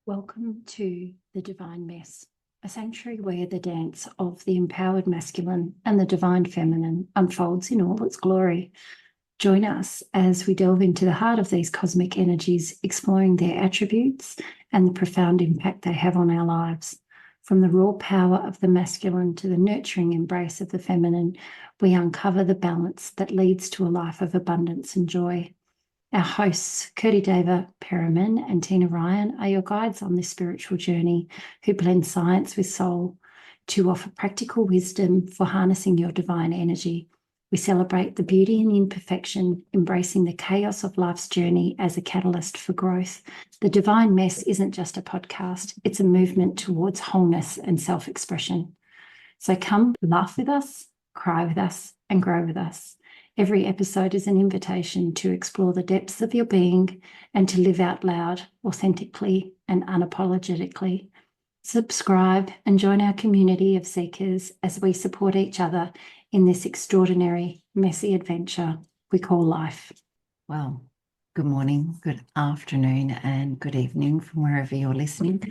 Welcome to the Divine Mess, a sanctuary where the dance of the empowered masculine and the divine feminine unfolds in all its glory. Join us as we delve into the heart of these cosmic energies, exploring their attributes and the profound impact they have on our lives. From the raw power of the masculine to the nurturing embrace of the feminine, we uncover the balance that leads to a life of abundance and joy. Our hosts, Kurti Deva Perriman and Tina Ryan, are your guides on this spiritual journey who blend science with soul to offer practical wisdom for harnessing your divine energy. We celebrate the beauty and imperfection, embracing the chaos of life's journey as a catalyst for growth. The Divine Mess isn't just a podcast, it's a movement towards wholeness and self-expression. So come laugh with us, cry with us, and grow with us. Every episode is an invitation to explore the depths of your being and to live out loud, authentically, and unapologetically. Subscribe and join our community of seekers as we support each other in this extraordinary, messy adventure we call life. Well, good morning, good afternoon, and good evening from wherever you're listening.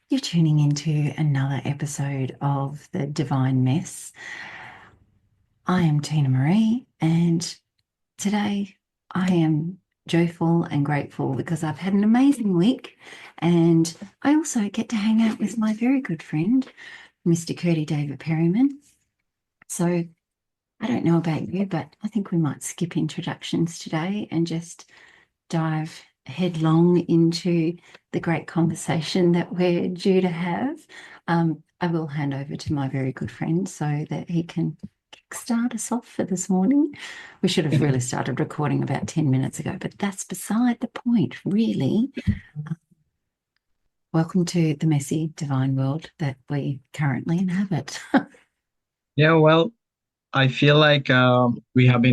You're tuning into another episode of The Divine Mess. I am Tina Marie, and today I am joyful and grateful because I've had an amazing week, and I also get to hang out with my very good friend, Mr. Kurti Deva Perriman. So I don't know about you, but I think we might skip introductions today and just dive headlong into the great conversation that we're due to have. I will hand over to my very good friend so that he can start us off for this morning. We should have really started recording about 10 minutes ago, but that's beside the point, really. Welcome to the messy divine world that we currently inhabit. Yeah, well, I feel like we have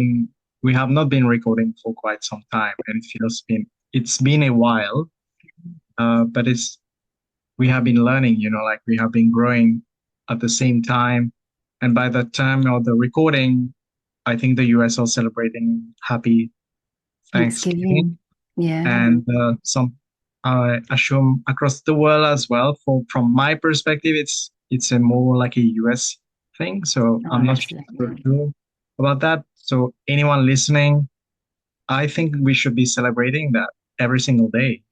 not been recording for quite some time, and it's been a while. But we have been learning, like we have been growing at the same time. And by the time of the recording, I think the US are celebrating Happy Thanksgiving, Yeah. and some I assume across the world as well. From my perspective, it's a more like a US thing, so I'm not Absolutely. sure about that. So anyone listening, I think we should be celebrating that every single day.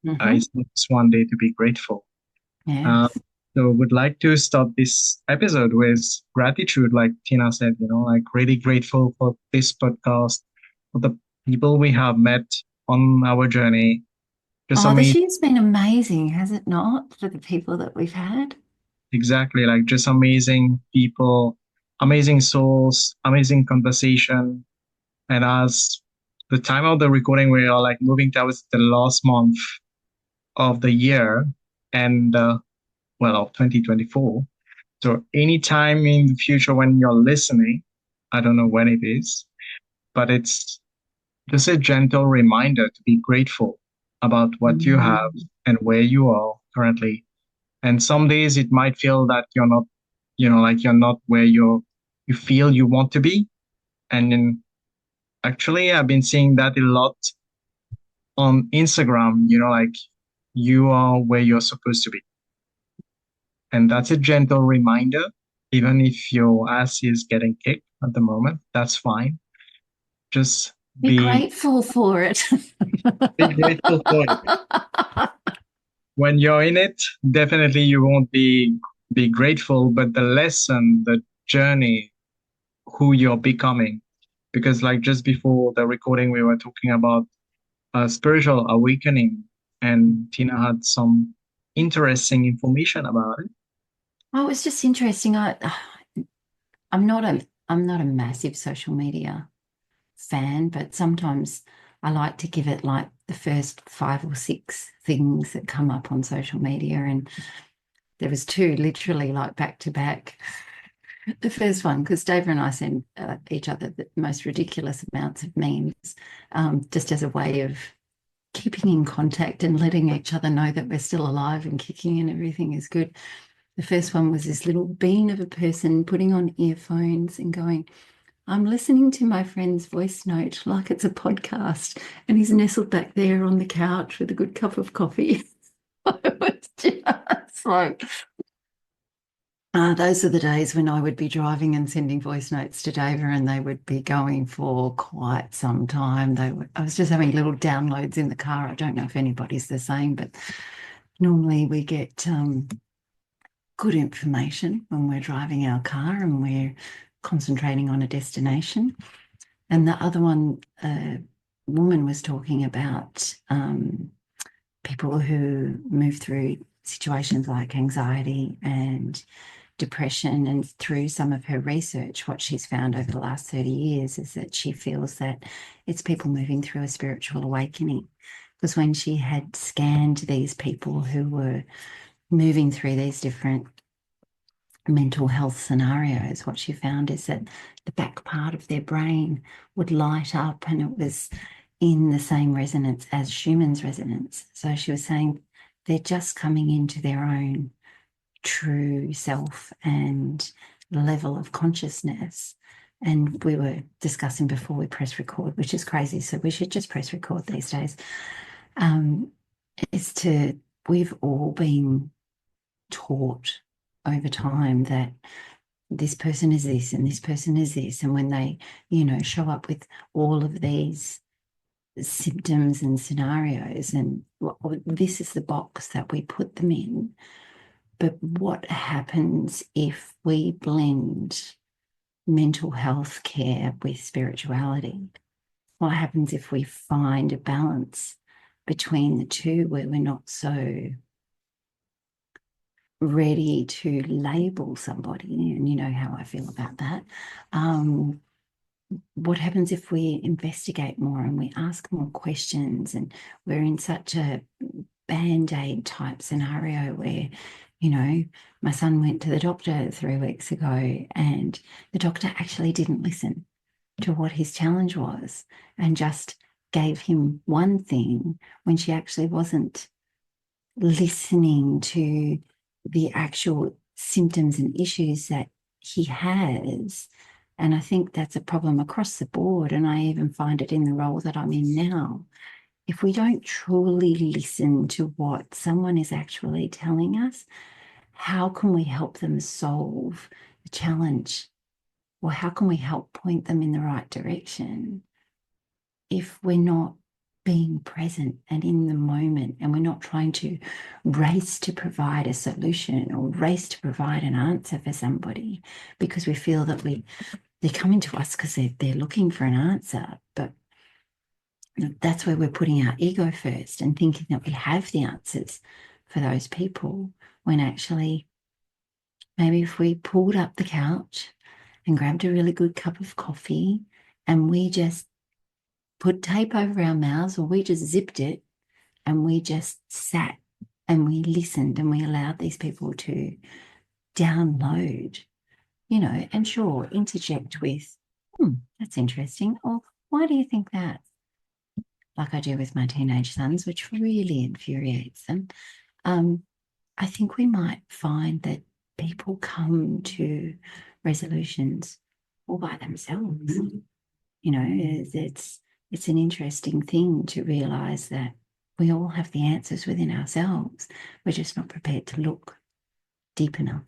It's not just one day to be grateful. Uh, Yes. so would like to start this episode with gratitude, like Tina said. Like really grateful for this podcast, for the people we have met on our journey. Just Oh, this amazing. year's been amazing, has it not, for the people that we've had? Exactly, like just amazing people, amazing souls, amazing conversation. And as the time of the recording, we are like moving towards the last month of the year and of 2024. So anytime in the future when you're listening, I don't know when it is, but it's just a gentle reminder to be grateful about what you have and where you are currently. And some days it might feel that you're not, like you're not where you feel you want to be. And then actually I've been seeing that a lot on Instagram, like you are where you're supposed to be. And that's a gentle reminder, even if your ass is getting kicked at the moment, that's fine. Just Be be, grateful for it. be grateful for it. When you're in it, definitely you won't be grateful, but the lesson, the journey, who you're becoming. Because like just before the recording, we were talking about spiritual awakening, and Tina had some interesting information about it. Oh, it's just interesting. I'm not a massive social media fan, but sometimes I like to give it like the first 5 or 6 things that come up on social media. And there was two literally like back to back. The first one, because Dave and I send each other the most ridiculous amounts of memes, just as a way of keeping in contact and letting each other know that we're still alive and kicking and everything is good. The first one was this little bean of a person putting on earphones and going, I'm listening to my friend's voice note like it's a podcast, and he's nestled back there on the couch with a good cup of coffee. It was just like, those are the days when I would be driving and sending voice notes to Dava, and they would be going for quite some time. I was just having little downloads in the car. I don't know if anybody's the same, but normally we get good information when we're driving our car and we're concentrating on a destination. And the other one, woman was talking about people who move through situations like anxiety and depression. And through some of her research, what she's found over the last 30 years is that she feels that it's people moving through a spiritual awakening. Because when she had scanned these people who were moving through these different mental health scenarios, what she found is that the back part of their brain would light up, and it was in the same resonance as Schumann's resonance. So she was saying they're just coming into their own true self and level of consciousness. And we were discussing before we press record, which is crazy. So we should just press record these days. Um, we've all been taught over time that this person is this and this person is this. And when they, show up with all of these symptoms and scenarios, and this is the box that we put them in. But what happens if we blend mental health care with spirituality? What happens if we find a balance between the two where we're not so ready to label somebody? And you know how I feel about that. What happens if we investigate more and we ask more questions, and we're in such a band-aid type scenario where, my son went to the doctor 3 weeks ago, and the doctor actually didn't listen to what his challenge was and just gave him one thing when she actually wasn't listening to the actual symptoms and issues that he has. And I think that's a problem across the board. And I even find it in the role that I'm in now. If we don't truly listen to what someone is actually telling us, how can we help them solve the challenge? Or how can we help point them in the right direction if we're not being present and in the moment, and we're not trying to race to provide a solution or race to provide an answer for somebody because we feel that they're coming to us because they're looking for an answer. But that's where we're putting our ego first and thinking that we have the answers for those people, when actually maybe if we pulled up the couch and grabbed a really good cup of coffee and we just put tape over our mouths, or we just zipped it and we just sat and we listened and we allowed these people to download, and sure, interject with, that's interesting. Or why do you think that? Like I do with my teenage sons, which really infuriates them. I think we might find that people come to resolutions all by themselves. It's an interesting thing to realize that we all have the answers within ourselves. We're just not prepared to look deep enough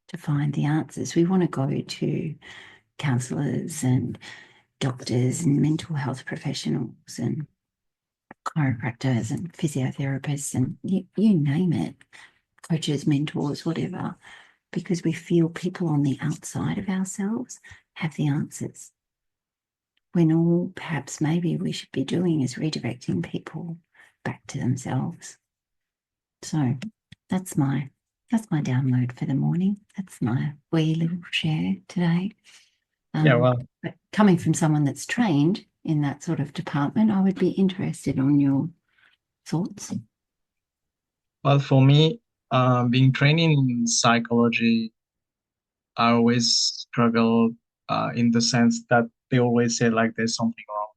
to find the answers. We want to go to counselors and doctors and mental health professionals and chiropractors and physiotherapists and you name it, coaches, mentors, whatever, because we feel people on the outside of ourselves have the answers, when all perhaps maybe we should be doing is redirecting people back to themselves. So that's my download for the morning. That's my wee little share today. Yeah, well, But coming from someone that's trained in that sort of department, I would be interested on your thoughts. for me, being trained in psychology, I always struggle in the sense that they always say like there's something wrong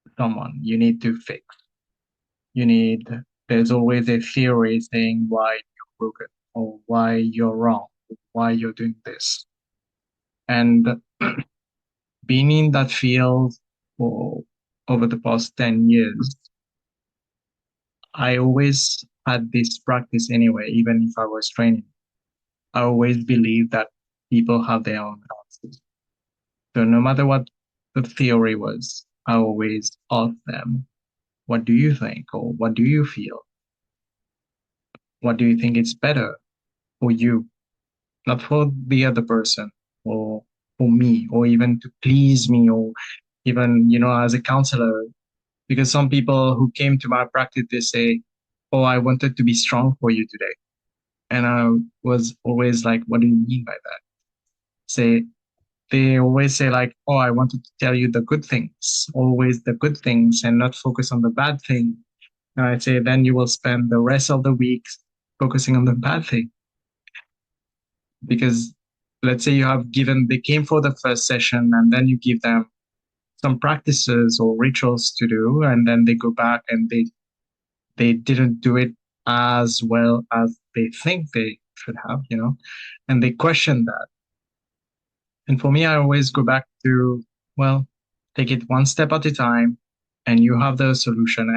with someone. You need to fix. You need. There's always a theory saying why you're broken or why you're wrong, why you're doing this. And being in that field for over the past 10 years, I always had this practice anyway, even if I was training. I always believed that people have their own answers. So no matter what the theory was, I always asked them, what do you think? Or what do you feel? What do you think is better for you? Not for the other person or for me, or even to please me, or even, as a counselor. Because some people who came to my practice, they say, oh, I wanted to be strong for you today. And I was always like, what do you mean by that? Say, they always say like, oh, I wanted to tell you the good things, always the good things and not focus on the bad thing. And I say, then you will spend the rest of the week focusing on the bad thing. Because let's say they came for the first session and then you give them some practices or rituals to do, and then they go back and they didn't do it as well as they think they should have, and they question that. And for me, I always go back to, well, take it one step at a time and you have the solution.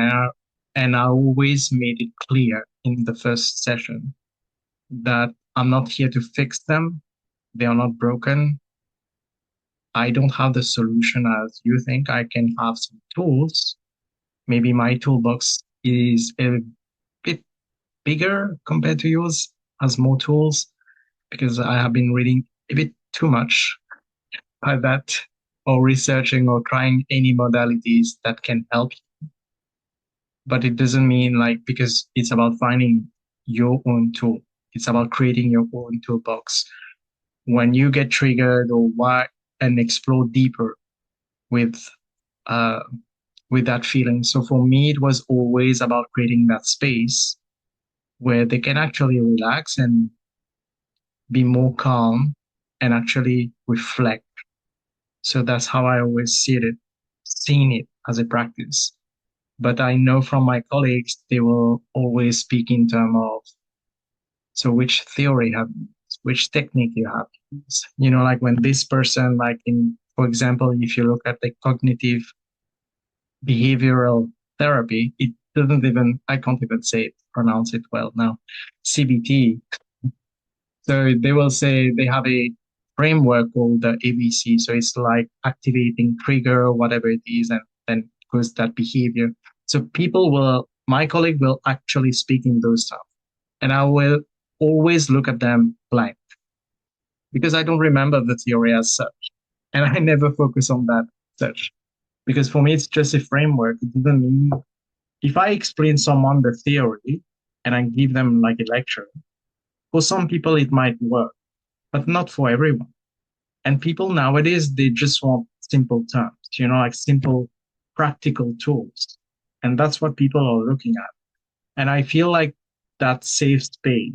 And I always made it clear in the first session that I'm not here to fix them. They are not broken. I don't have the solution as you think. I can have some tools. Maybe my toolbox is a bit bigger compared to yours, has more tools because I have been reading a bit too much by that, or researching or trying any modalities that can help you. But it doesn't mean like, because it's about finding your own tool. It's about creating your own toolbox. When you get triggered or why and explore deeper with uh with that feeling. So for me, it was always about creating that space where they can actually relax and be more calm and actually reflect. So that's how I always seen it as a practice. But I know from my colleagues, they will always speak in terms of, so which theory have you used, which technique you have used. Like when this person, like for example, if you look at the cognitive behavioral therapy, it doesn't even, I can't even say it, pronounce it well now, CBT. So they will say they have a framework called the ABC. So it's like activating trigger, whatever it is, and then goes that behavior. So my colleague will actually speak in those terms. And I will always look at them blank because I don't remember the theory as such. And I never focus on that such. Because for me, it's just a framework. It doesn't mean if I explain someone the theory and I give them like a lecture, for some people it might work, but not for everyone. And people nowadays, they just want simple terms, like simple practical tools. And that's what people are looking at. And I feel like that safe space,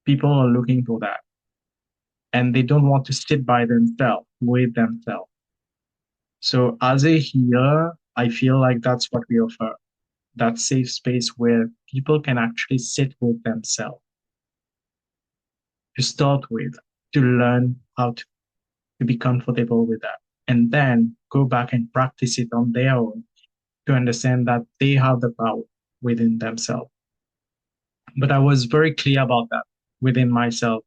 people are looking for that. And they don't want to sit by themselves, with themselves. So as a healer, I feel like that's what we offer, that safe space where people can actually sit with themselves to start with, to learn how to be comfortable with that, and then go back and practice it on their own to understand that they have the power within themselves. But I was very clear about that within myself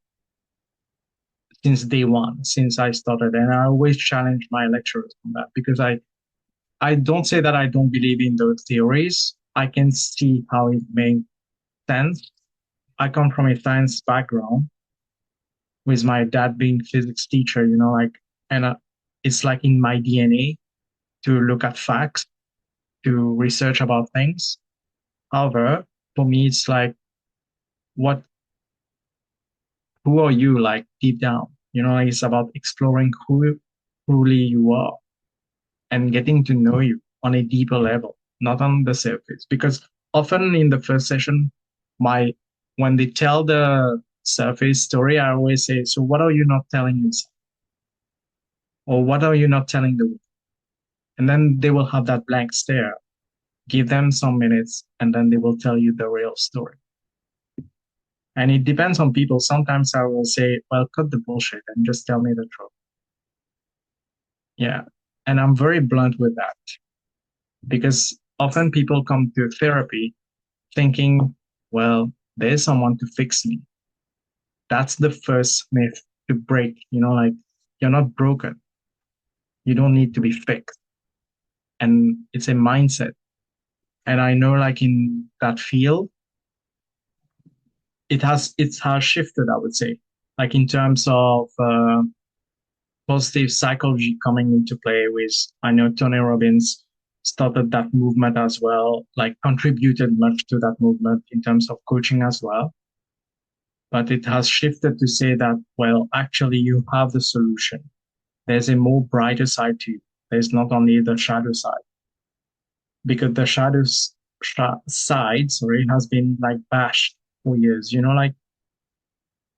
since day one, since I started. And I always challenge my lecturers on that because I don't say that I don't believe in those theories. I can see how it makes sense. I come from a science background with my dad being physics teacher, and it's like in my DNA to look at facts, to research about things. However, for me, it's like, what, who are you like deep down? It's about exploring who truly you are and getting to know you on a deeper level, not on the surface. Because often in the first session, my when they tell the surface story, I always say, so what are you not telling yourself? Or what are you not telling the world? And then they will have that blank stare. Give them some minutes, and then they will tell you the real story. And it depends on people. Sometimes I will say, well, cut the bullshit and just tell me the truth. Yeah. And I'm very blunt with that because often people come to therapy thinking, well, there's someone to fix me. That's the first myth to break, like you're not broken. You don't need to be fixed. And it's a mindset. And I know like in that field, it has shifted, I would say, like in terms of positive psychology coming into play with, I know Tony Robbins started that movement as well, like contributed much to that movement in terms of coaching as well. But it has shifted to say that, well, actually, you have the solution. There's a more brighter side to you. There's not only the shadow side, because the side, sorry, has been like bashed for years. Like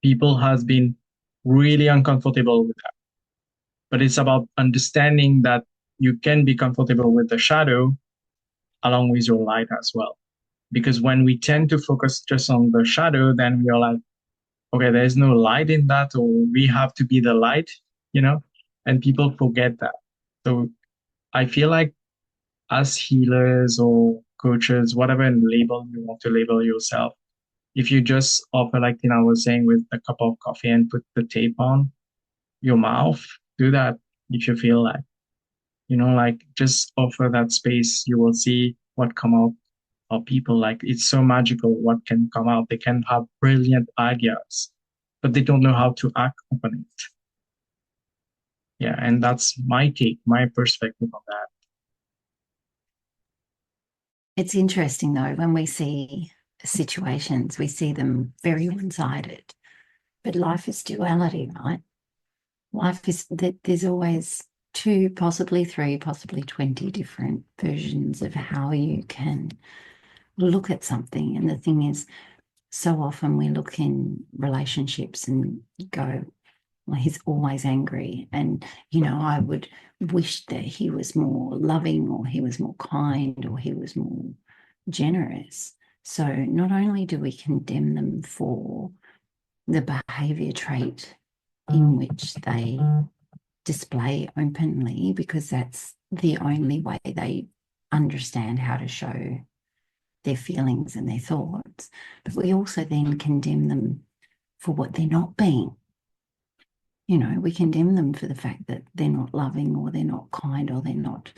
people has been really uncomfortable with that. But it's about understanding that you can be comfortable with the shadow along with your light as well. Because when we tend to focus just on the shadow, then we are like, okay, there's no light in that, or we have to be the light, you know, and people forget that. So I feel like as healers or coaches, whatever label you want to label yourself, if you just offer, like Tina was saying, with a cup of coffee and put the tape on your mouth, do that if you feel like, like just offer that space. You will see what come out of people. Like it's so magical what can come out. They can have brilliant ideas, but they don't know how to act upon it. Yeah, and that's my take, my perspective on that. It's interesting though, when we see situations, we see them very one-sided, but life is duality, right? Life is that there's always two, possibly three, possibly 20 different versions of how you can look at something. And the thing is, so often we look in relationships and go, well, he's always angry. And, I would wish that he was more loving or he was more kind or he was more generous. So not only do we condemn them for the behavior trait in which they display openly, because that's the only way they understand how to show their feelings and their thoughts, but we also then condemn them for what they're not being. We condemn them for the fact that they're not loving or they're not kind or they're not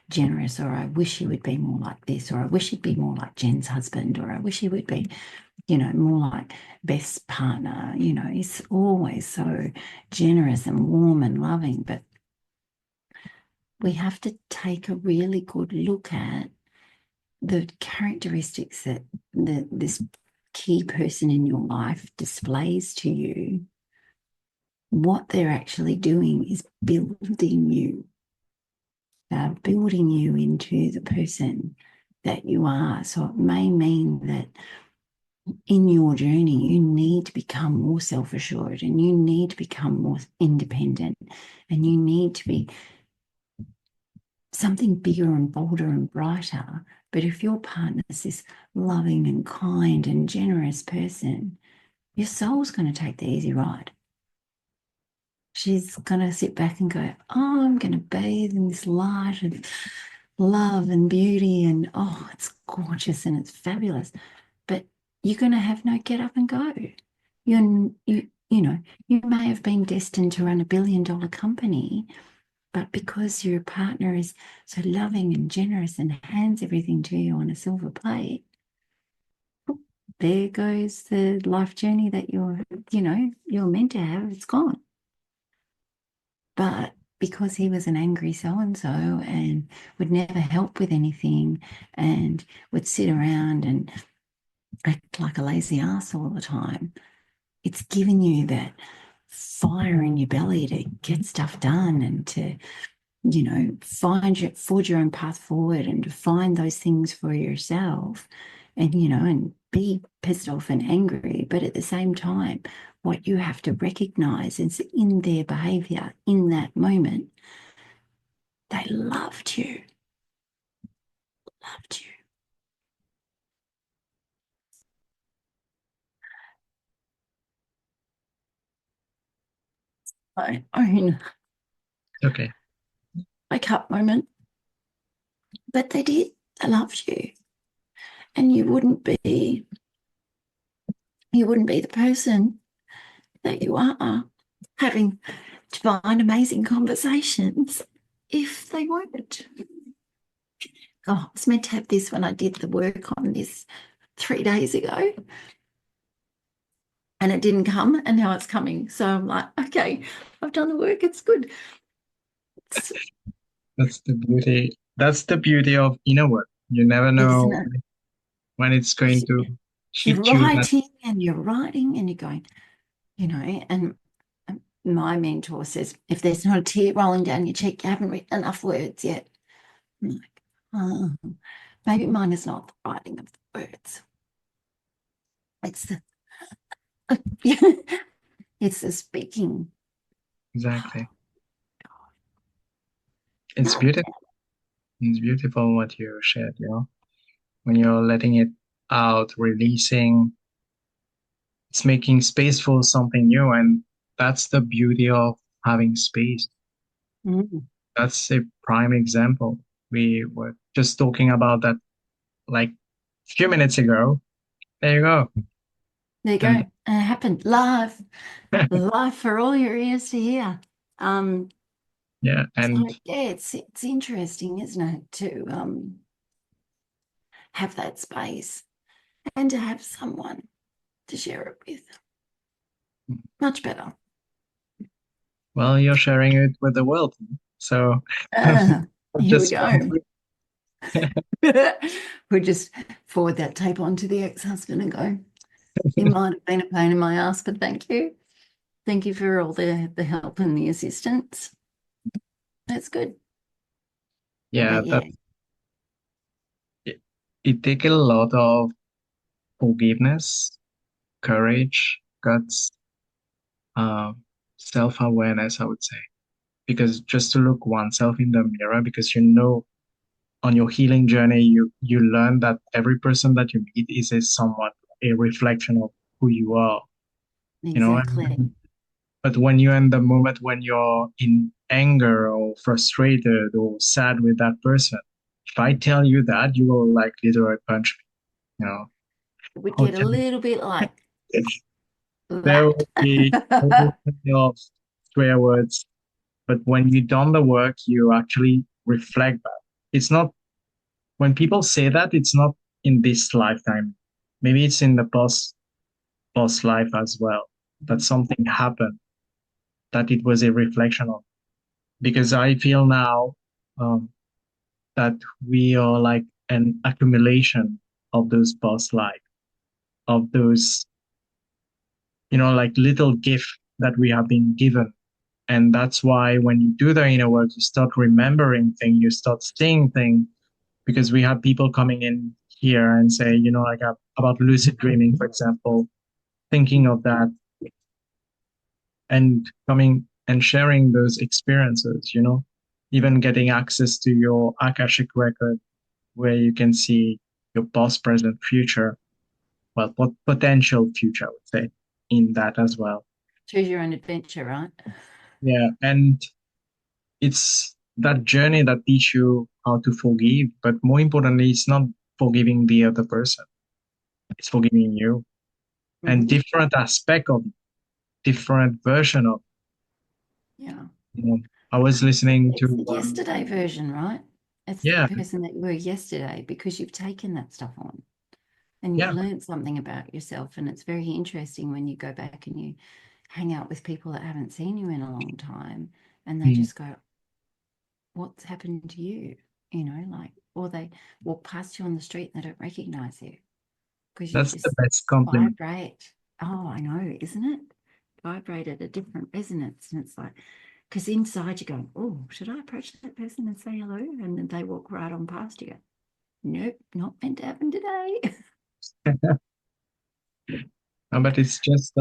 generous, or I wish he would be more like this, or I wish he'd be more like Jen's husband, or I wish he would be, more like Beth's partner. He's always so generous and warm and loving. But we have to take a really good look at the characteristics that this key person in your life displays to you. What they're actually doing is building you, into the person that you are. So it may mean that in your journey, you need to become more self-assured and you need to become more independent and you need to be something bigger and bolder and brighter. But if your partner is this loving and kind and generous person, your soul's going to take the easy ride. She's going to sit back and go, oh, I'm going to bathe in this light of love and beauty. And oh, it's gorgeous and it's fabulous. But you're going to have no get up and go. You may have been destined to run $1 billion company, but because your partner is so loving and generous and hands everything to you on a silver plate, there goes the life journey that you're meant to have. It's gone. But because he was an angry so-and-so and would never help with anything and would sit around and act like a lazy ass all the time, it's given you that fire in your belly to get stuff done and to, forge your own path forward and to find those things for yourself and, and be pissed off and angry. But at the same time, what you have to recognize is in their behavior in that moment, they loved you, loved you. My own Okay. wake up moment, but they did. They loved you. and you wouldn't be the person that you are having divine, amazing conversations if they weren't. Oh, I was meant to have this when I did the work on this 3 days ago, and it didn't come, and now it's coming. So I'm like, okay, I've done the work. It's good. It's, That's the beauty. That's the beauty of inner work. You never isn't know it? when it's going 'Cause to you're hit you. That writing and you're writing and you're going, and my mentor says, if there's not a tear rolling down your cheek, you haven't written enough words yet. I'm like, oh, maybe mine is not the writing of the words. It's the it's the speaking. exactly. It's beautiful. It's beautiful what you shared, when you're letting it out, releasing, it's making space for something new. And that's the beauty of having space. Mm. That's a prime example. We were just talking about that like a few minutes ago. There you go. There you go. And And it happened live for all your ears to hear. Um, yeah, so and yeah, it's interesting, isn't it, to have that space and to have someone to share it with. Much better. well, you're sharing it with the world. So Uh, here we just go. We'll just forward that tape onto the ex-husband and go, you might have been a pain in my ass, but thank you. Thank you for all the help and the assistance. That's good. yeah, But that yeah, it, it take a lot of forgiveness, courage, guts, um, self-awareness, I would say. Because just to look oneself in the mirror, because on your healing journey, you learn that every person that you meet is a somewhat a reflection of who you are, exactly. but when you're in the moment when you're in anger or frustrated or sad with that person, if I tell you that, you will like literally punch me, It would Or get a little bit like there that. will be all kind of swear words, but when you've done the work, you actually reflect that. It's not when people say that, it's not in this lifetime. Maybe it's in the past life as well. That something happened, that it was a reflection of. Because I feel now um, that we are like an accumulation of those past life, of those, like little gift that we have been given. And that's why when you do the inner work, you start remembering things, you start seeing things, because we have people coming in here and say, like about lucid dreaming, for example, thinking of that and coming and sharing those experiences, even getting access to your Akashic record where you can see your past, present, future, well, potential future, I would say, in that as well. Choose your own adventure, right? Yeah. And it's that journey that teach you how to forgive, but more importantly, it's not forgiving the other person, it's forgiving you and Mhm. different aspect of it, different version of Yeah. you know. I was listening to It's the one. yesterday version, right? It's the Yeah, person that you were yesterday because you've taken that stuff on and you've yeah. learned something about yourself. And it's very interesting when you go back and you hang out with people that haven't seen you in a long time and they Mm. just go, what's happened to you? Like, or they walk past you on the street and they don't recognize you because you That's the just best compliment. vibrate. Oh, I know, isn't it? Vibrate at a different resonance. And it's like, because inside you're going, oh, should I approach that person and say hello? And then they walk right on past you. Nope, not meant to happen today. But it's just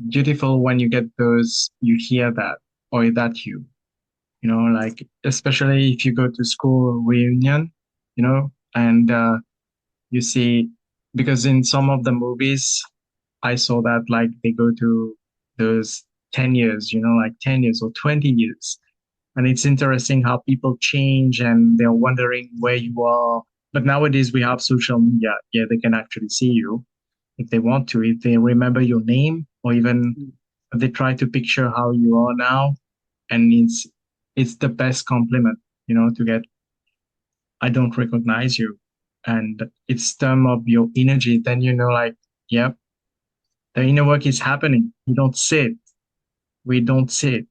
beautiful when you get those, you hear that, or that like especially if you go to school reunion, and you see, because in some of the movies, I saw that like they go to those 10 years, like 10 years or 20 years. And it's interesting how people change and they're wondering where you are. But nowadays we have social media. Yeah, they can actually see you if they want to, if they remember your name, or even if they try to picture how you are now. And it's the best compliment, to get, I don't recognize you. And it's term of your energy, then like, yep, the inner work is happening. You don't sit. We don't sit.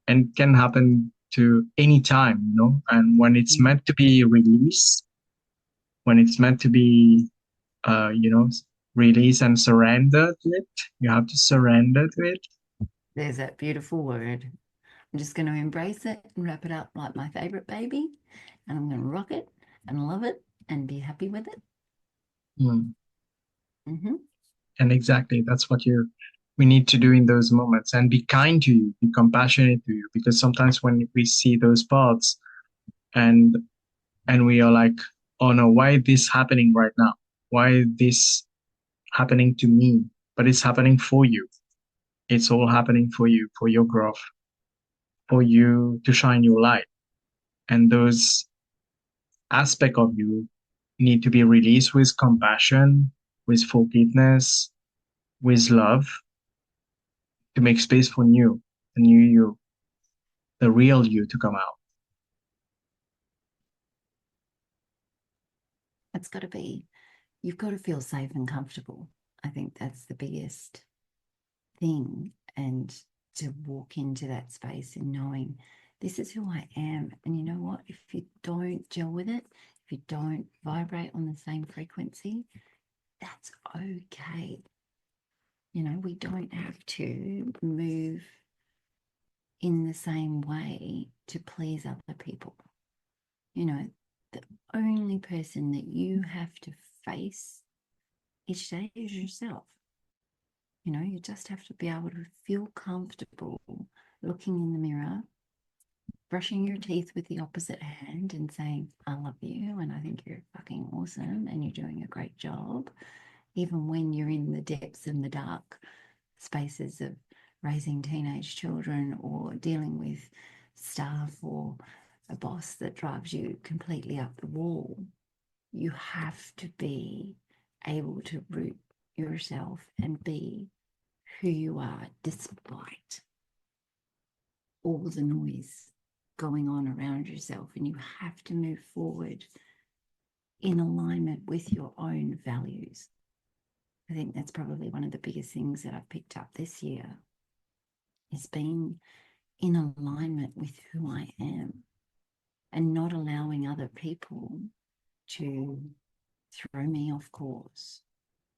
And it can happen to any time, and when it's Mm. meant to be released, when it's meant to be uh, you know, release and surrender to it. You have to surrender to it. There's that beautiful word. I'm just going to embrace it and wrap it up like my favorite baby. And I'm going to rock it and love it and be happy with it. Mm. Hmm. And exactly, that's what we need to do in those moments, and be kind to you, be compassionate to you, because sometimes when we see those parts, and we are like, oh no, why this happening right now? Why this happening to me? But it's happening for you. It's all happening for you, for your growth, for you to shine your light. And those aspect of you need to be released with compassion, with forgiveness, with love, to make space for new, the new you, the real you to come out. It's got to be, you've got to feel safe and comfortable. I think that's the biggest thing. And to walk into that space and knowing this is who I am. And you know what? If you don't gel with it, if you don't vibrate on the same frequency, that's okay. We don't have to move in the same way to please other people. The only person that you have to face each day is yourself. You just have to be able to feel comfortable looking in the mirror, brushing your teeth with the opposite hand and saying, I love you and I think you're fucking awesome and you're doing a great job, even when you're in the depths and the dark spaces of raising teenage children or dealing with staff or a boss that drives you completely up the wall. You have to be able to root yourself and be who you are despite all the noise going on around yourself. And you have to move forward in alignment with your own values. I think that's probably one of the biggest things that I've picked up this year is being in alignment with who I am and not allowing other people to throw me off course.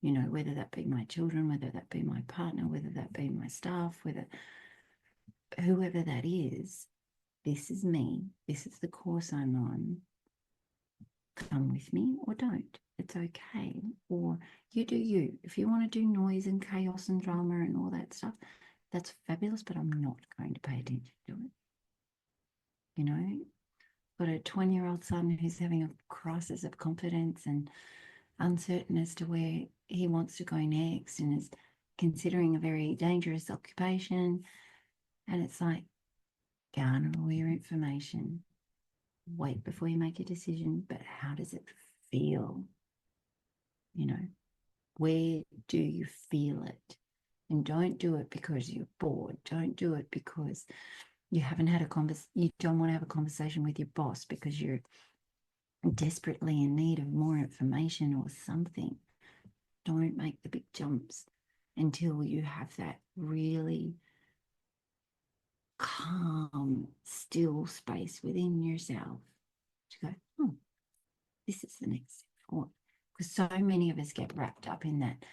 Whether that be my children, whether that be my partner, whether that be my staff, whether whoever that is, this is me. This is the course I'm on. Come with me or don't. It's okay. Or you do you. If you want to do noise and chaos and drama and all that stuff, that's fabulous, but I'm not going to pay attention to it. Got a 20-year-old son who's having a crisis of confidence and uncertain as to where he wants to go next and is considering a very dangerous occupation. And it's like, garner all your information, wait before you make a decision, but how does it feel? Where do you feel it? And don't do it because you're bored. Don't do it because you haven't had a you don't want to have a conversation with your boss because you're desperately in need of more information or something. Don't make the big jumps until you have that really calm, still space within yourself to go, oh, this is the next step forward. Because so many of us get wrapped up in that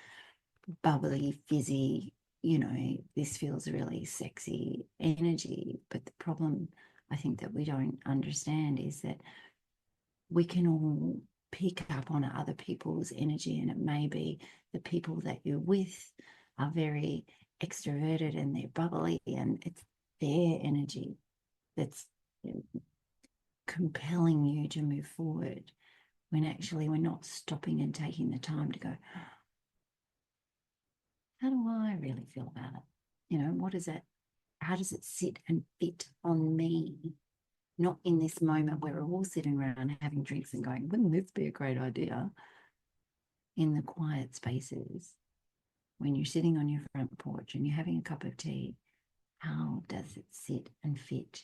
bubbly, fizzy, this feels really sexy energy. But the problem I think that we don't understand is that we can all pick up on other people's energy, and it may be the people that you're with are very extroverted and they're bubbly, and it's their energy that's compelling you to move forward when actually we're not stopping and taking the time to go, how do I really feel about it? What is that? How does it sit and fit on me? not in this moment where we're all sitting around having drinks and going, wouldn't this be a great idea? In the quiet spaces, when you're sitting on your front porch and you're having a cup of tea, how does it sit and fit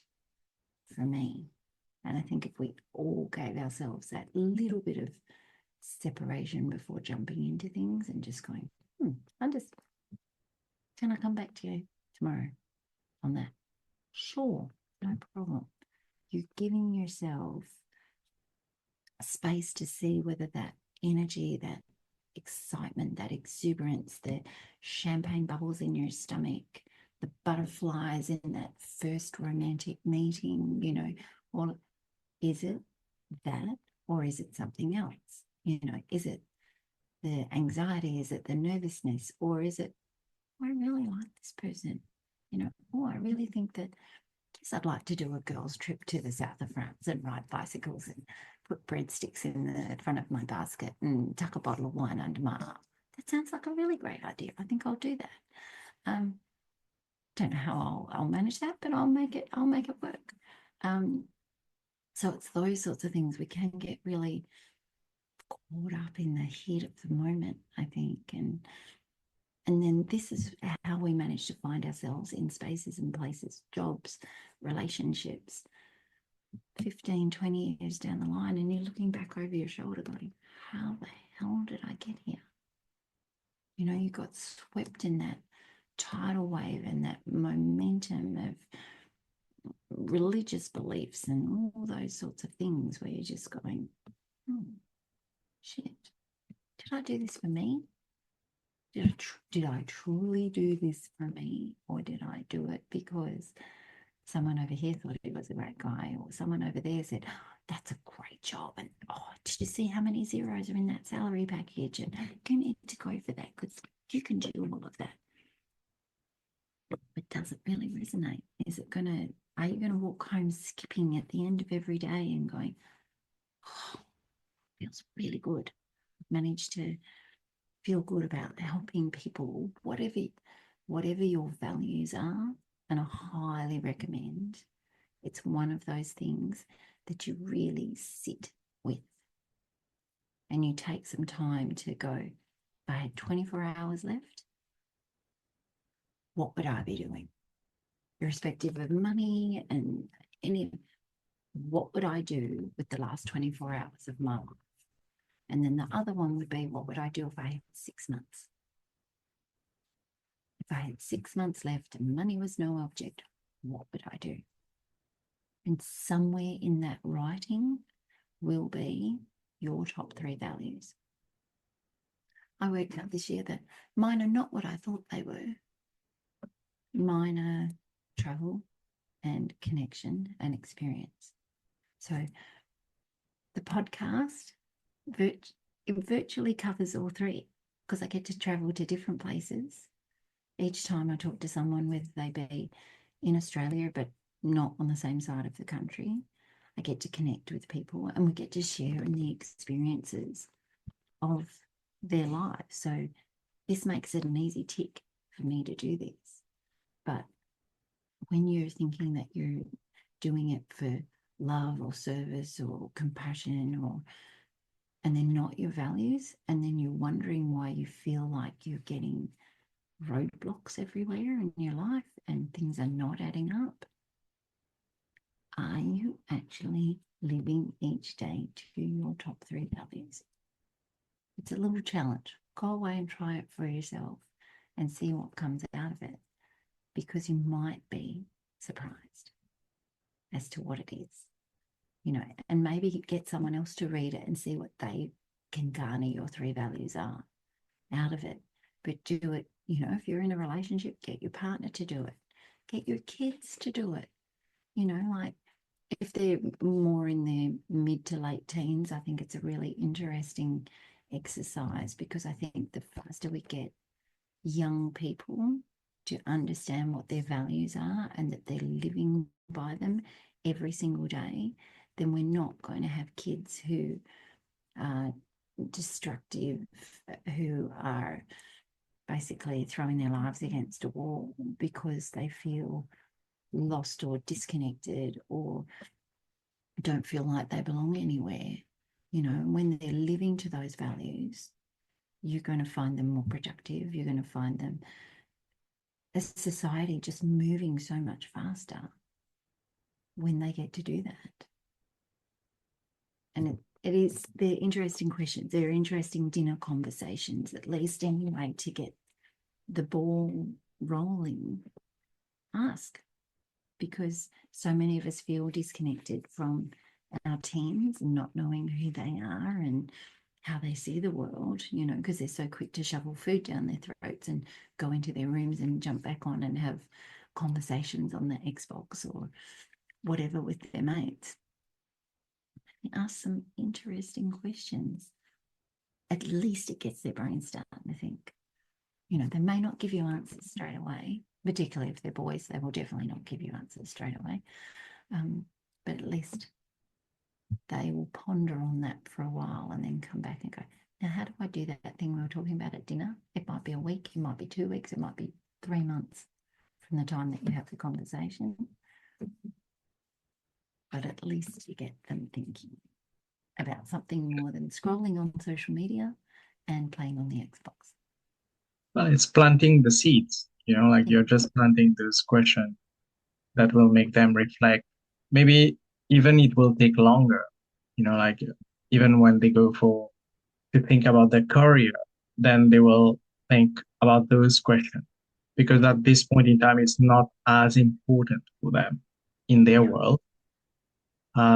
for me? And I think if we all gave ourselves that little bit of separation before jumping into things and just going, can I come back to you tomorrow on that? Sure, no problem. You're giving yourself space to see whether that energy, that excitement, that exuberance, the champagne bubbles in your stomach, the butterflies in that first romantic meeting, you know, or is it that, or is it something else? You know, is it the anxiety? Is it the nervousness? Or is it, I really like this person? You know, oh, I really think that, guess I'd like to do a girls' trip to the south of France and ride bicycles and put breadsticks in the front of my basket and tuck a bottle of wine under my arm. That sounds like a really great idea. I think I'll do that. Don't know how I'll manage that, but I'll make it work. So it's those sorts of things. We can get really caught up in the heat of the moment, I think. And then this is how we manage to find ourselves in spaces and places, jobs, relationships, 15, 20 years down the line, and you're looking back over your shoulder going, how the hell did I get here? You know, you got swept in that tidal wave and that momentum of religious beliefs and all those sorts of things where you're just going, shit, did I do this for me? Did I truly do this for me, or did I do it because someone over here thought he was a great guy, or someone over there said, oh, that's a great job, and oh, did you see how many zeros are in that salary package, and you need to go for that because you can do all of that. But does it really resonate? Are you gonna walk home skipping at the end of every day and going, oh, feels really good, managed to feel good about helping people, whatever your values are? And I highly recommend it's one of those things that you really sit with and you take some time to go, if I had 24 hours left, what would I be doing? Irrespective of money and what would I do with the last 24 hours of my life? And then the other one would be, what would I do if I had 6 months? If I had 6 months left and money was no object, what would I do? And somewhere in that writing will be your top 3 values. I worked out this year that mine are not what I thought they were. Mine are travel and connection and experience. So the podcast it virtually covers all 3 because I get to travel to different places. Each time I talk to someone, whether they be in Australia but not on the same side of the country, I get to connect with people and we get to share in the experiences of their lives. So this makes it an easy tick for me to do this. But when you're thinking that you're doing it for love or service or compassion and they're not your values, and then you're wondering why you feel like you're getting roadblocks everywhere in your life and things are not adding up, are you actually living each day to your top 3 values? It's a little challenge. Go away and try it for yourself and see what comes out of it, because you might be surprised as to what it is, you know, and maybe get someone else to read it and see what they can garner your 3 values are out of it. But do it, you know, if you're in a relationship, get your partner to do it, get your kids to do it, you know, like if they're more in their mid to late teens, I think it's a really interesting exercise, because I think the faster we get young people to understand what their values are and that they're living by them every single day, then we're not going to have kids who are destructive, who are basically throwing their lives against a wall because they feel lost or disconnected or don't feel like they belong anywhere. When they're living to those values, you're going to find them more productive. You're going to find them, as society, just moving so much faster when they get to do that. And they're interesting questions. They're interesting dinner conversations, at least anyway, to get the ball rolling. Ask, because so many of us feel disconnected from our teens and not knowing who they are and how they see the world, because they're so quick to shovel food down their throats and go into their rooms and jump back on and have conversations on the Xbox or whatever with their mates. Ask some interesting questions. At least it gets their brain starting to think. They may not give you answers straight away, particularly if they're boys. They will definitely not give you answers straight away. But at least they will ponder on that for a while and then come back and go, now, how do I do that thing we were talking about at dinner? It might be a week, it might be 2 weeks, it might be 3 months from the time that you have the conversation. But at least you get them thinking about something more than scrolling on social media and playing on the Xbox. Well, it's planting the seeds, you're just planting those questions that will make them reflect. Maybe even it will take longer, even when they go to think about their career, then they will think about those questions. Because at this point in time, it's not as important for them in their world.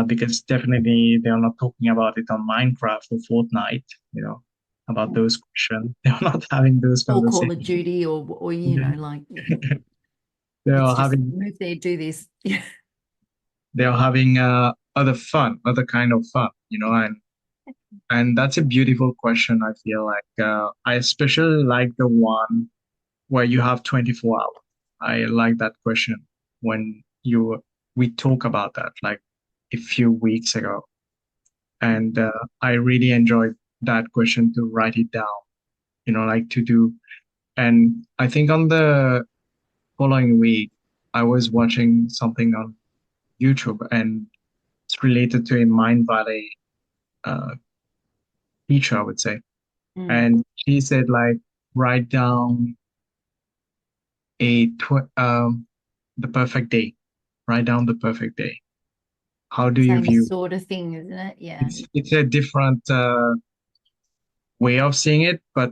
Because definitely they are not talking about it on Minecraft or Fortnite, about those questions. They're not having those Or Call of conversations. Duty or like They it's are just having move there, do this. they are having other kind of fun, and that's a beautiful question. I feel like I especially like the one where you have 24 hours. I like that question when we talk about that like a few weeks ago, and I really enjoyed that question to write it down, like to do. And I think on the following week, I was watching something on YouTube, and it's related to a Mind Valley uh, teacher, I would say. And she said, like, write down the perfect day. Write down the perfect day. How do you Same view? sort of thing, isn't it? Yeah. It's a different way of seeing it, but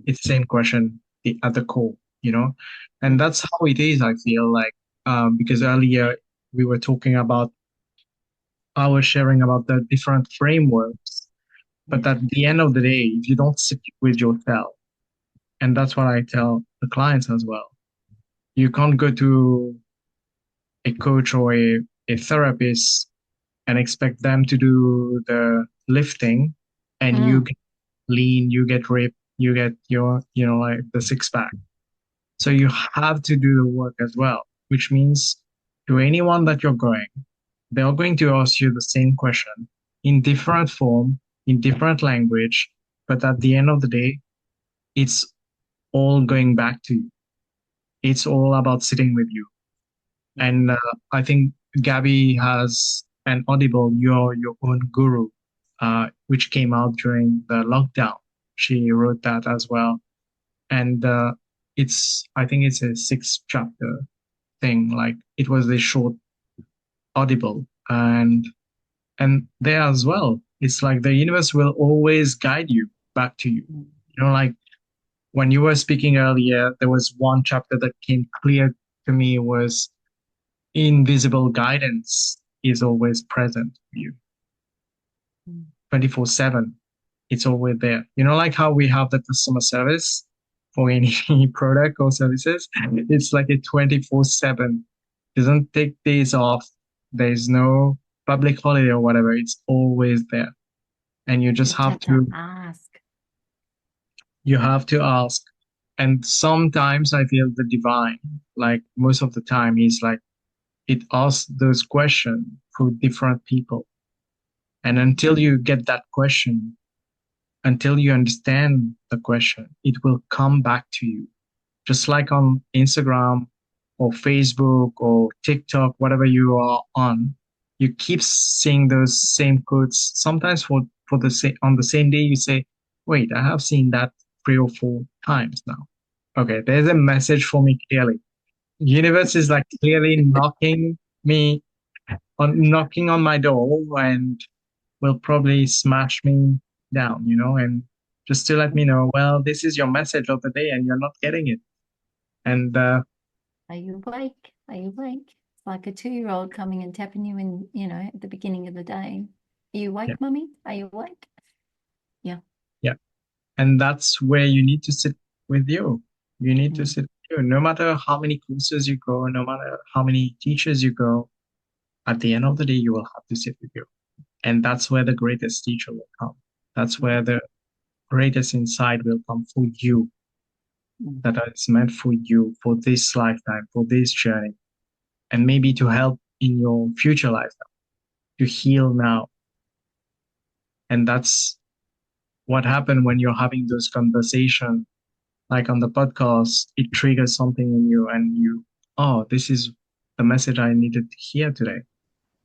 it's the same question at the core, and that's how it is. I feel like because earlier we were talking about I was sharing about the different frameworks, but at the end of the day, if you don't sit with yourself, and that's what I tell the clients as well, you can't go to a coach or a therapist and expect them to do the lifting and you get lean, you get ripped, you get your, like the six pack. So you have to do the work as well, which means to anyone that you're going, they are going to ask you the same question in different form, in different language, but at the end of the day, it's all going back to you. It's all about sitting with you. And I think Gabby has an Audible, Your Own Guru, which came out during the lockdown. She wrote that as well. And I think it's a 6-chapter thing. Like it was a short Audible. And there as well, it's like the universe will always guide you back to you. Like when you were speaking earlier, there was one chapter that came clear to me was invisible guidance is always present for you 24/7. It's always there. Like how we have the customer service for any product or services. It's like a 24/7. Doesn't take days off. There's no public holiday or whatever. It's always there. And you just have to ask. You have to ask. And sometimes I feel the divine, like most of the time, is like it asks those questions for different people. And until you get that question, until you understand the question, it will come back to you. Just like on Instagram or Facebook or TikTok, whatever you are on, you keep seeing those same quotes. Sometimes for the same on the same day, you say, "Wait, I have seen that 3 or 4 times now." Okay, there's a message for me clearly. Universe is like clearly me knocking on my door and will probably smash me down, and just to let me know, well, this is your message of the day and you're not getting it. And Are you awake? Are you awake? It's like a 2-year-old coming and tapping you in, at the beginning of the day. Are you yeah, awake, mummy? Are you awake? Yeah. yeah. And that's where you need to sit with you. You need to Mm. sit with you. No matter how many courses you go, no matter how many teachers you go, at the end of the day, you will have to sit with you. And that's where the greatest teacher will come. That's where the greatest insight will come for you, Mm. that is meant for you, for this lifetime, for this journey, and maybe to help in your future lifetime, to heal now. And that's what happened when you're having those conversations, like on the podcast, it triggers something in you, and oh, this is the message I needed to hear today.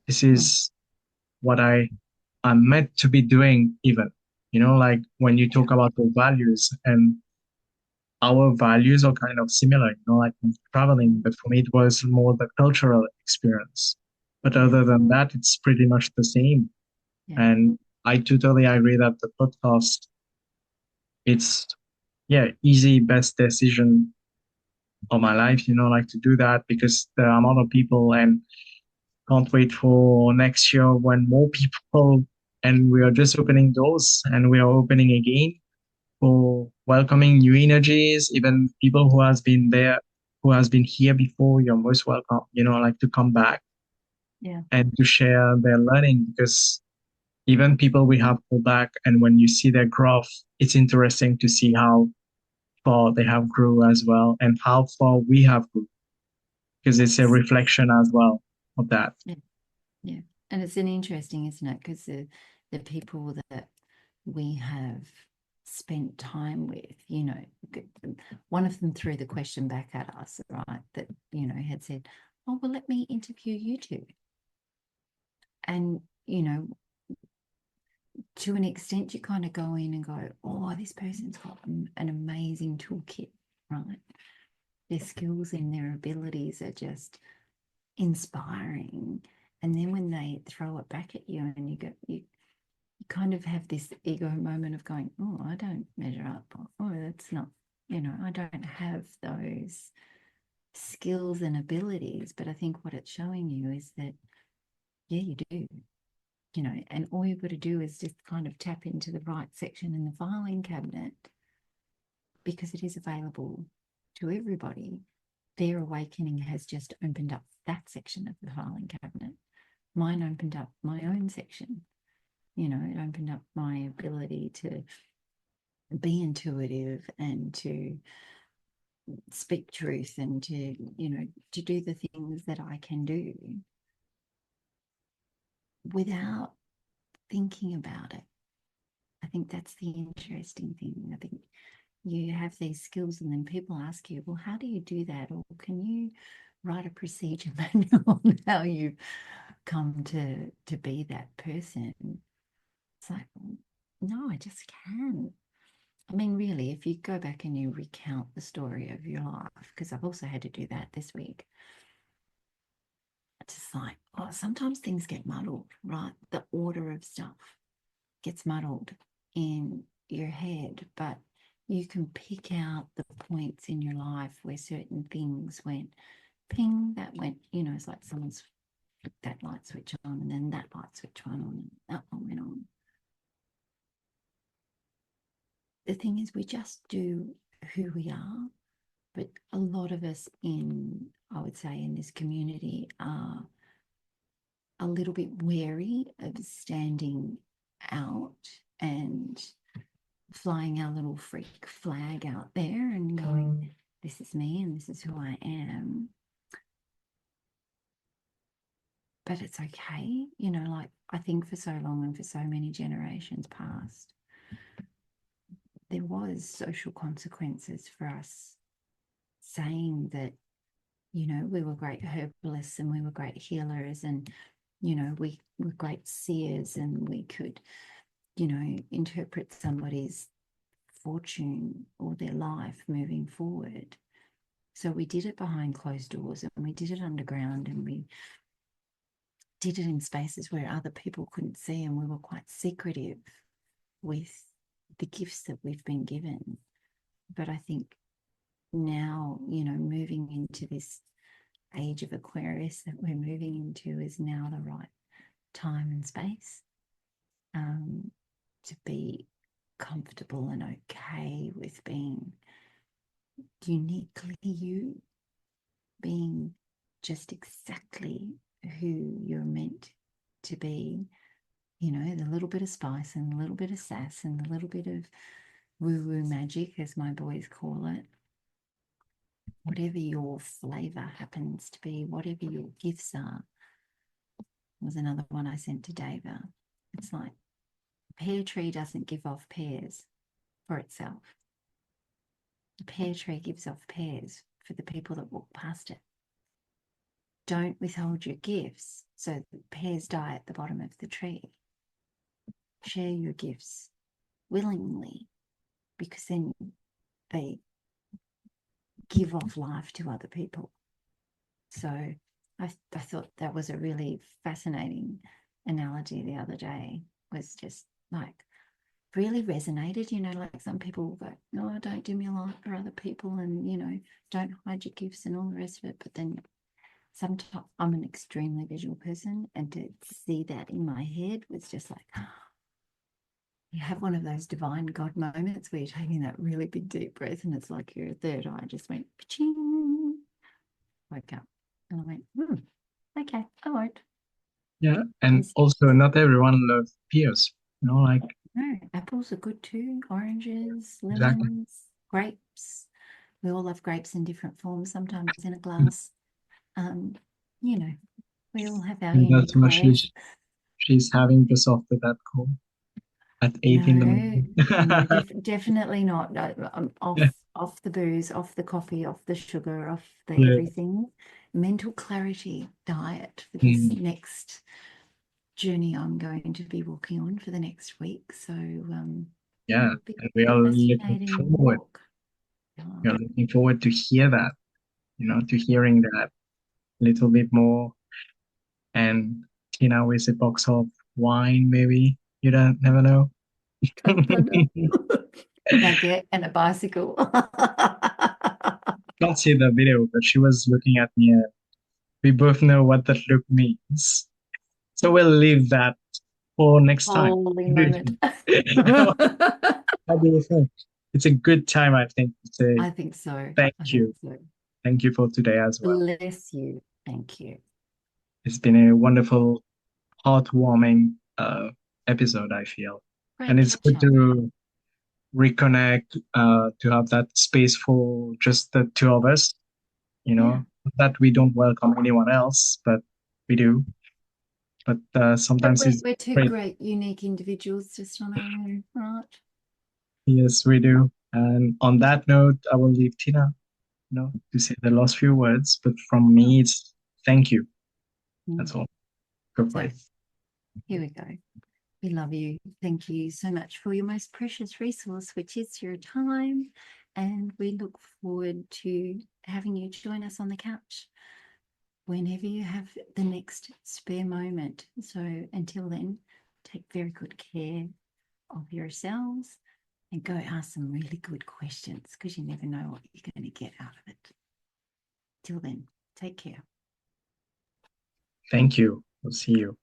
This Mm. is what I'm meant to be doing, even. Like when you Yeah. talk about the values, and our values are kind of similar, like in traveling, but for me, it was more the cultural experience. But Yeah. other than that, it's pretty much the same. Yeah. And I totally agree that the podcast, it's, yeah, easy, best decision of my life, like to do that because the amount of people, and can't wait for next year when more people, and we are just opening doors and we are opening again for welcoming new energies, even people who has been there, who has been here before. You're most welcome, like to come back Yeah. and to share their learning, because even people we have pulled back, and when you see their growth, it's interesting to see how far they have grew as well, and how far we have grew, because it's a reflection as well of that. Yeah. Yeah. And it's an interesting, isn't it? Because the people that we have spent time with, one of them threw the question back at us, right? That, had said, "Oh, well, let me interview you two." And, to an extent, you kind of go in and go, "Oh, this person's got an amazing toolkit," right? Their skills and their abilities are just inspiring. And then when they throw it back at you and you kind of have this ego moment of going, "Oh, I don't measure up. Oh, that's not, I don't have those skills and abilities." But I think what it's showing you is that, yeah, you do, and all you've got to do is just kind of tap into the right section in the filing cabinet, because it is available to everybody. Their awakening has just opened up that section of the filing cabinet. Mine opened up my own section. It opened up my ability to be intuitive and to speak truth and to do the things that I can do without thinking about it. I think that's the interesting thing. I think you have these skills and then people ask you, "Well, how do you do that?" Or, "Can you write a procedure manual on how you come to be that person?" It's like, no, I just can't. I mean, really, if you go back and you recount the story of your life, because I've also had to do that this week, it's just like, oh, sometimes things get muddled, right? The order of stuff gets muddled in your head, but you can pick out the points in your life where certain things went ping, that went, it's like someone's flipped that light switch on, and then that light switch went on, and that one went on. The thing is, we just do who we are, but a lot of us I would say, in this community are a little bit wary of standing out and flying our little freak flag out there and going, "This is me and this is who I am." But it's okay. Like, I think for so long and for so many generations past, there was social consequences for us saying that, we were great herbalists and we were great healers, and You know, we were great seers and we could, interpret somebody's fortune or their life moving forward. So we did it behind closed doors and we did it underground and we did it in spaces where other people couldn't see, and we were quite secretive with the gifts that we've been given. But I think now, moving into this age of Aquarius that we're moving into is now the right time and space to be comfortable and okay with being uniquely you, being just exactly who you're meant to be, the little bit of spice and a little bit of sass and a little bit of woo-woo magic, as my boys call it. Whatever your flavor happens to be, whatever your gifts are, was another one I sent to Dava. It's like a pear tree doesn't give off pears for itself. The pear tree gives off pears for the people that walk past it. Don't withhold your gifts so that pears die at the bottom of the tree. Share your gifts willingly, because then they give off life to other people. So I thought that was a really fascinating analogy the other day. Was just like really resonated, like some people go, no, don't do me a lot for other people, and don't hide your gifts and all the rest of it. But then sometimes I'm an extremely visual person, and to see that in my head was just like, you have one of those divine God moments where you're taking that really big deep breath and it's like your third eye just went ching. Woke up and I went, okay, I won't. Yeah, and also not everyone loves pears. Like no, apples are good too. Oranges, lemons, exactly. grapes. We all love grapes in different forms. Sometimes in a glass. We all have our And that's unique why ways. she's having just after that call at 8 in the morning. No, definitely not. No, I'm off the booze, off the coffee, off the sugar, off the Yeah. everything. Mental clarity diet for this next journey I'm going to be walking on for the next week. So yeah, and we are looking forward. We are looking forward to hear that, to hearing that a little bit more. And Tina with a box of wine, maybe. You don't never know. Baguette and a bicycle. Can't see the video, but she was looking at me. And we both know what that look means. So we'll leave that for next time. Holy moment. How do you think? It's a good time, I think, to say I think so. thank you. Thank you for today as well. Bless you. Thank you. It's been a wonderful, heartwarming episode, I feel. Great and it's good catch-up. to reconnect, to have that space for just the two of us, Yeah. that we don't welcome anyone else, but we do. But sometimes it's We're two great. great, unique individuals just on our own, right? Yes, we do. And on that note, I will leave Tina, to say the last few words. But from me, it's thank you. That's all. Go for it. Here we go. We love you. Thank you so much for your most precious resource, which is your time. And we look forward to having you join us on the couch whenever you have the next spare moment. So until then, take very good care of yourselves and go ask some really good questions, because you never know what you're going to get out of it. Till then, take care. Thank you. We'll see you.